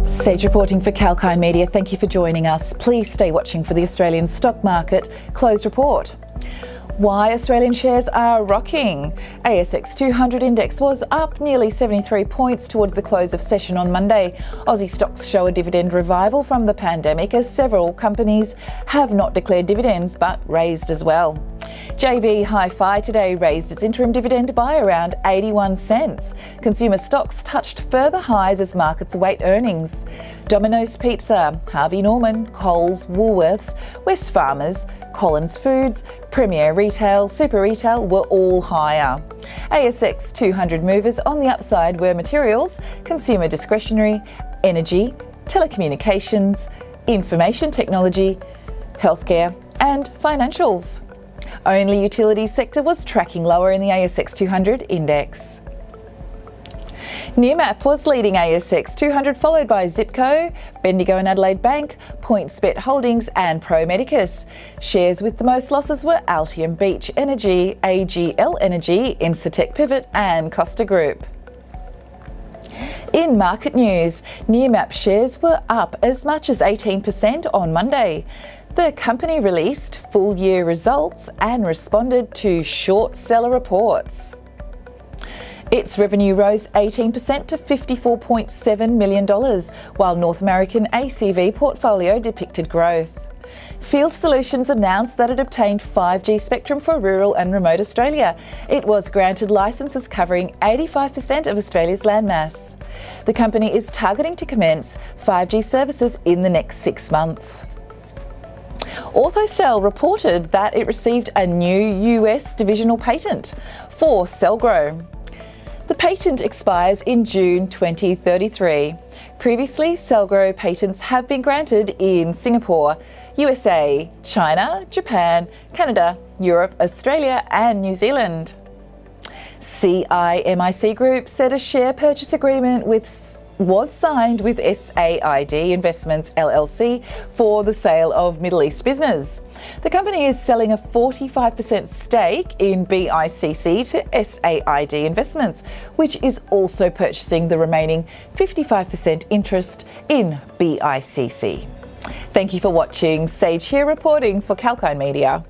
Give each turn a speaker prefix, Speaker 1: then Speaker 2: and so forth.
Speaker 1: Sage reporting for Kalkine Media. Thank you for joining us. Please stay watching for the Australian stock market closed report. Why Australian shares are rocking. ASX 200 index was up nearly 73 points towards the close of session on Monday. Aussie stocks show a dividend revival from the pandemic as several companies have not declared dividends but raised as well. JB Hi-Fi today raised its interim dividend by around 81 cents. Consumer stocks touched further highs as markets await earnings. Domino's Pizza, Harvey Norman, Coles, Woolworths, Wesfarmers, Collins Foods, Premier Retail, Super Retail were all higher. ASX 200 movers on the upside were materials, consumer discretionary, energy, telecommunications, information technology, healthcare and financials. Only utilities sector was tracking lower in the ASX 200 index. Nearmap was leading ASX 200, followed by Zipco, Bendigo and Adelaide Bank, PointsBet Holdings and Pro Medicus. Shares with the most losses were Altium Beach Energy, AGL Energy, Incitec Pivot and Costa Group. In market news, Nearmap shares were up as much as 18% on Monday. The company released full-year results and responded to short seller reports. Its revenue rose 18% to $54.7 million, while North American ACV portfolio depicted growth. Field Solutions announced that it obtained 5G spectrum for rural and remote Australia. It was granted licenses covering 85% of Australia's landmass. The company is targeting to commence 5G services in the next 6 months. Orthocell reported that it received a new US divisional patent for CellGrow. The patent expires in June 2033. Previously, CellGrow patents have been granted in Singapore, USA, China, Japan, Canada, Europe, Australia and New Zealand. CIMIC Group said a share purchase agreement was signed with SAID Investments LLC for the sale of Middle East business. The company is selling a 45% stake in BICC to SAID Investments, which is also purchasing the remaining 55% interest in BICC. Thank you for watching. Sage here reporting for Kalkine Media.